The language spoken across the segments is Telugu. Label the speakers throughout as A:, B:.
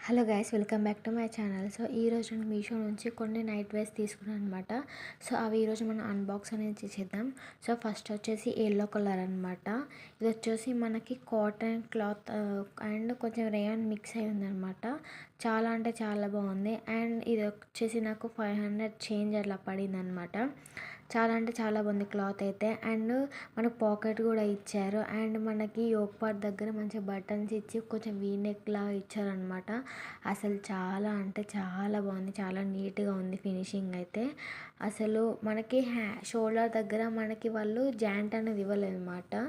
A: Hello guys, welcome back to my channel. So ఈరోజు నేను మీషో నుంచి కొన్ని నైట్ వేర్స్ తీసుకున్నాను అనమాట. సో అవి ఈరోజు మనం అన్బాక్స్ అనేది చేద్దాం. సో ఫస్ట్ వచ్చేసి ఎల్లో కలర్ అనమాట. ఇది వచ్చేసి మనకి కాటన్ క్లాత్ అండ్ కొంచెం రేయాన్ మిక్స్ అయి ఉందనమాట. చాలా అంటే చాలా బాగుంది. అండ్ ఇది వచ్చేసి నాకు 500 చేంజ్ అట్లా పడింది అనమాట. చాలా అంటే చాలా బాగుంది క్లాత్ అయితే. అండ్ మనకు పాకెట్ కూడా ఇచ్చారు. అండ్ మనకి యోక్ పార్ట్ దగ్గర మంచిగా బటన్స్ ఇచ్చి కొంచెం వీ నెక్ లాగా ఇచ్చారనమాట. అసలు చాలా అంటే చాలా బాగుంది. చాలా నీట్గా ఉంది ఫినిషింగ్ అయితే. అసలు మనకి షోల్డర్ దగ్గర మనకి వాళ్ళు జాయింట్ అనేది ఇవ్వలేదు అనమాట.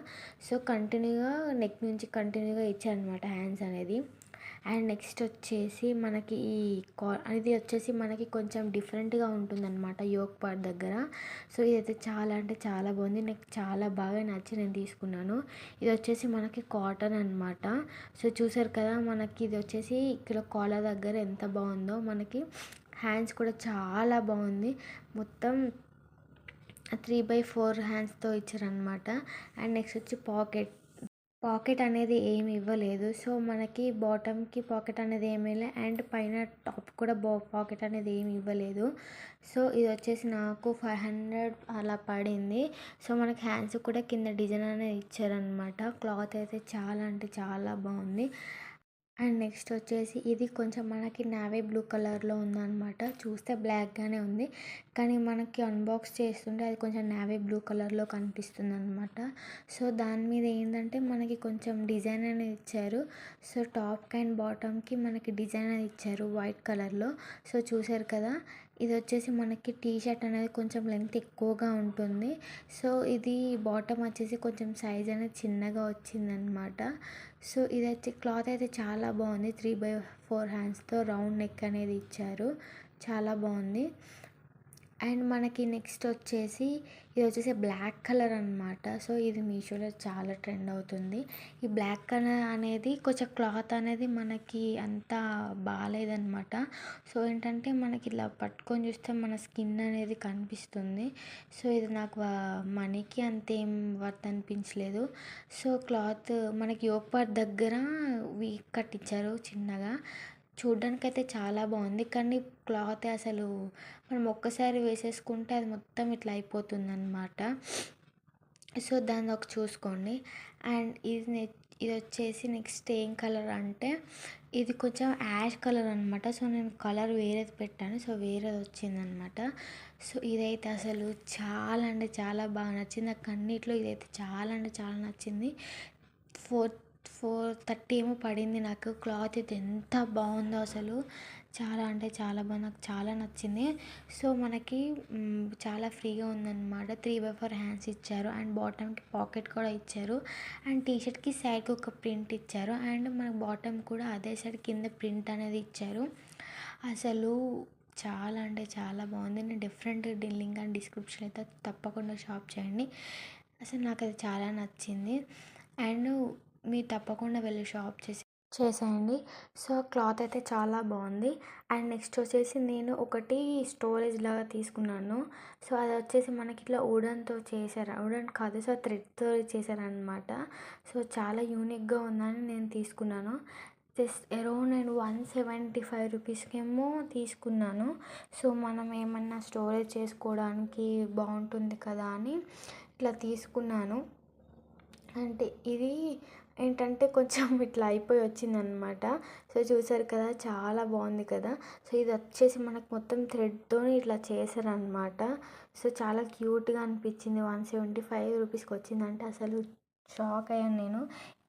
A: సో కంటిన్యూగా నెక్ నుంచి కంటిన్యూగా ఇచ్చారనమాట హ్యాండ్స్ అనేది. అండ్ నెక్స్ట్ వచ్చేసి మనకి ఇది వచ్చేసి మనకి కొంచెం డిఫరెంట్గా ఉంటుందన్నమాట యోక్ పార్ట్ దగ్గర. సో ఇదైతే చాలా అంటే చాలా బాగుంది. నాకు చాలా బాగా నచ్చి నేను తీసుకున్నాను. ఇది వచ్చేసి మనకి కాటన్ అనమాట. సో చూసారు కదా, మనకి ఇది వచ్చేసి ఇక్కడ కాలర్ దగ్గర ఎంత బాగుందో. మనకి హ్యాండ్స్ కూడా చాలా బాగుంది. మొత్తం 3/4 హ్యాండ్స్తో ఇచ్చారనమాట. అండ్ నెక్స్ట్ వచ్చి పాకెట్ అనేది ఏమి ఇవ్వలేదు. సో మనకి బాటమ్కి పాకెట్ అనేది ఏమీ లేదు. అండ్ పైన టాప్ కూడా పాకెట్ అనేది ఏమి ఇవ్వలేదు. సో ఇది వచ్చేసి నాకు 500 అలా పడింది. సో మనకి హ్యాండ్స్ కూడా కింద డిజైన్ అనేది ఇచ్చారనమాట. క్లాత్ అయితే చాలా అంటే చాలా బాగుంది. అండ్ నెక్స్ట్ వచ్చేసి ఇది కొంచెం మనకి నావీ బ్లూ కలర్లో ఉందన్నమాట. చూస్తే బ్లాక్గానే ఉంది, కానీ మనకి అన్బాక్స్ చేస్తుంటే అది కొంచెం నావీ బ్లూ కలర్లో కనిపిస్తుంది అనమాట. సో దాని మీద ఏంటంటే మనకి కొంచెం డిజైన్ అనేది ఇచ్చారు. సో టాప్కి అండ్ బాటమ్కి మనకి డిజైన్ అనేది ఇచ్చారు వైట్ కలర్లో. సో చూసారు కదా, ఇది వచ్చేసి మనకి టీ షర్ట్ అనేది కొంచెం లెంత్ ఎక్కువగా ఉంటుంది. సో ఇది బాటమ్ వచ్చేసి కొంచెం సైజ్ అనేది చిన్నగా వచ్చిందనమాట. సో ఇది వచ్చి క్లాత్ అయితే చాలా బాగుంది. 3/4 హ్యాండ్స్తో రౌండ్ నెక్ అనేది ఇచ్చారు. చాలా బాగుంది. అండ్ మనకి నెక్స్ట్ వచ్చేసి ఇది వచ్చేసి బ్లాక్ కలర్ అనమాట. సో ఇది మీషోలో చాలా ట్రెండ్ అవుతుంది. ఈ బ్లాక్ కలర్ అనేది కొంచెం క్లాత్ అనేది మనకి అంత బాగాలేదనమాట. సో ఏంటంటే మనకి ఇలా పట్టుకొని చూస్తే మన స్కిన్ అనేది కనిపిస్తుంది. సో ఇది నాకు మనీకి అంతేం వర్త్ అనిపించలేదు. సో క్లాత్ మనకి యోక్ పార్ట్ దగ్గర వీక్ కట్టించారు చిన్నగా. చూడ్డానికైతే చాలా బాగుంది, కానీ క్లాత్ అసలు మనం ఒక్కసారి వేసేసుకుంటే అది మొత్తం ఇట్లా అయిపోతుందన్నమాట. సో దాన్ని ఒక చూసుకోండి. అండ్ ఇది వచ్చేసి నెక్స్ట్ ఏం కలర్ అంటే ఇది కొంచెం యాష్ కలర్ అనమాట. సో నేను కలర్ వేరేది పెట్టాను, సో వేరేది వచ్చిందనమాట. సో ఇదైతే అసలు చాలా అంటే చాలా బాగా నచ్చింది నాకు. అన్నిట్లో ఇదైతే చాలా అంటే చాలా నచ్చింది. 430 ఏమో పడింది నాకు. క్లాత్ అయితే ఎంత బాగుందో అసలు, చాలా అంటే చాలా బాగా నాకు చాలా నచ్చింది. సో మనకి చాలా ఫ్రీగా ఉందన్నమాట. 3/4 హ్యాండ్స్ ఇచ్చారు. అండ్ బాటమ్కి పాకెట్ కూడా ఇచ్చారు. అండ్ టీషర్ట్కి సైడ్కి ఒక ప్రింట్ ఇచ్చారు. అండ్ మన బాటమ్ కూడా అదే సైడ్ కింద ప్రింట్ అనేది ఇచ్చారు. అసలు చాలా అంటే చాలా బాగుంది. నేను డిఫరెంట్ లింక్ అండ్ డిస్క్రిప్షన్ అయితే తప్పకుండా షాప్ చేయండి. అసలు నాకు అది చాలా నచ్చింది. అండ్ మీరు తప్పకుండా వెళ్ళి షాప్ చేసేయండి. సో క్లాత్ అయితే చాలా బాగుంది. అండ్ నెక్స్ట్ వచ్చేసి నేను ఒకటి స్టోరేజ్ లాగా తీసుకున్నాను. సో అది వచ్చేసి మనకి ఇట్లా వుడన్తో చేశారు. వుడన్ కాదు, సో థ్రెడ్తో చేశారనమాట. సో చాలా యూనిక్గా ఉందని నేను తీసుకున్నాను. జస్ట్ అరౌండ్ నేను 175 రూపీస్కేమో తీసుకున్నాను. సో మనం ఏమన్నా స్టోరేజ్ చేసుకోవడానికి బాగుంటుంది కదా అని ఇట్లా తీసుకున్నాను. అంటే ఇది ఏంటంటే కొంచెం ఇట్లా అయిపోయి వచ్చిందనమాట. సో చూసారు కదా, చాలా బాగుంది కదా. సో ఇది వచ్చేసి మనకు మొత్తం థ్రెడ్తో ఇట్లా చేశారనమాట. సో చాలా క్యూట్గా అనిపించింది. 175 రూపీస్కి వచ్చిందంటే అసలు షాక్ అయ్యాను నేను.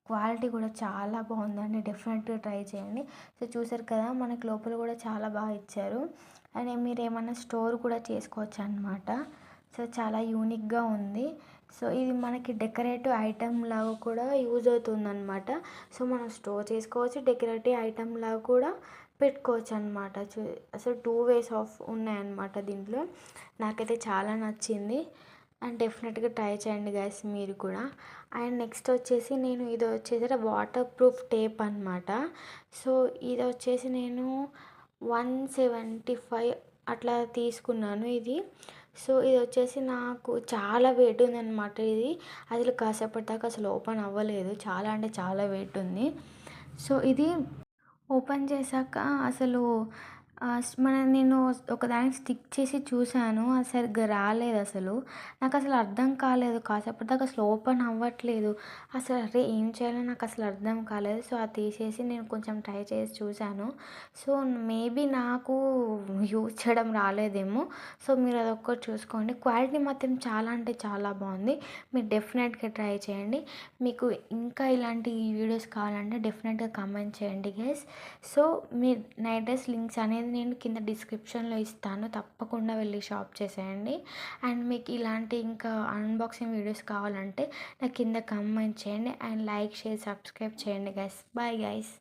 A: క్వాలిటీ కూడా చాలా బాగుందండి, డెఫినెట్గా ట్రై చేయండి. సో చూసారు కదా, మనకి లోపల కూడా చాలా బాగా ఇచ్చారు. అండ్ మీరు ఏమన్నా స్టోర్ కూడా చేసుకోవచ్చు అనమాట. సో చాలా యూనిక్గా ఉంది. సో ఇది మనకి డెకరేటివ్ ఐటెం లాగా కూడా యూజ్ అవుతుందన్నమాట. సో మనం స్టోర్ చేసుకోవచ్చు, డెకరేటివ్ ఐటెం లాగా కూడా పెట్టుకోవచ్చు అనమాట. అసలు 2 వేస్ ఆఫ్ ఉన్నాయన్నమాట దీంట్లో. నాకైతే చాలా నచ్చింది. అండ్ డెఫినెట్గా ట్రై చేయండి గైస్ మీరు కూడా. అండ్ నెక్స్ట్ వచ్చేసి నేను ఇది వచ్చేసి వాటర్ ప్రూఫ్ టేప్ అనమాట. సో ఇది వచ్చేసి నేను 175 అట్లా తీసుకున్నాను ఇది. సో ఇది వచ్చేసి నాకు చాలా వెయిట్ ఉందన్నమాట. ఇది అసలు కాసేపటి దాకా అసలు ఓపెన్ అవ్వలేదు. చాలా అంటే చాలా వెయిట్ ఉంది. సో ఇది ఓపెన్ చేశాక అసలు నేను ఒకదానికి స్టిక్ చేసి చూసాను. అది సరిగ్గా రాలేదసలు. నాకసలు అర్థం కాలేదు. కాసేపటి దాకా అసలు ఓపెన్ అవ్వట్లేదు. అసలు అరే! ఏం చేయాలో నాకసలు అర్థం కాలేదు. సో, అది తీసేసి నేను కొంచెం ట్రై చేసి చూసాను. సో, మేబీ నాకు యూజ్ చేయడం రాలేదేమో. సో, మీరు అదొక్కటి చూసుకోండి. క్వాలిటీ మాత్రం చాలా అంటే చాలా బావుంది. మీరు డెఫినెట్‌గా ట్రై చేయండి. మీకు ఇంకా ఇలాంటి వీడియోస్ కావాలంటే డెఫినెట్‌గా కామెంట్ చేయండి గైస్. సో, మీ నైట్ డ్రెస్ లింక్స్ అనేది నేను కింద డిస్క్రిప్షన్‌లో ఇస్తాను. తప్పకుండా వెళ్ళి షాప్ చేసేయండి. అండ్ మీకు ఇలాంటి ఇంకా అన్బాక్సింగ్ వీడియోస్ కావాలంటే నాకు కింద కామెంట్ చేయండి. అండ్ లైక్, షేర్, సబ్స్క్రైబ్ చేయండి గైస్. Bye guys.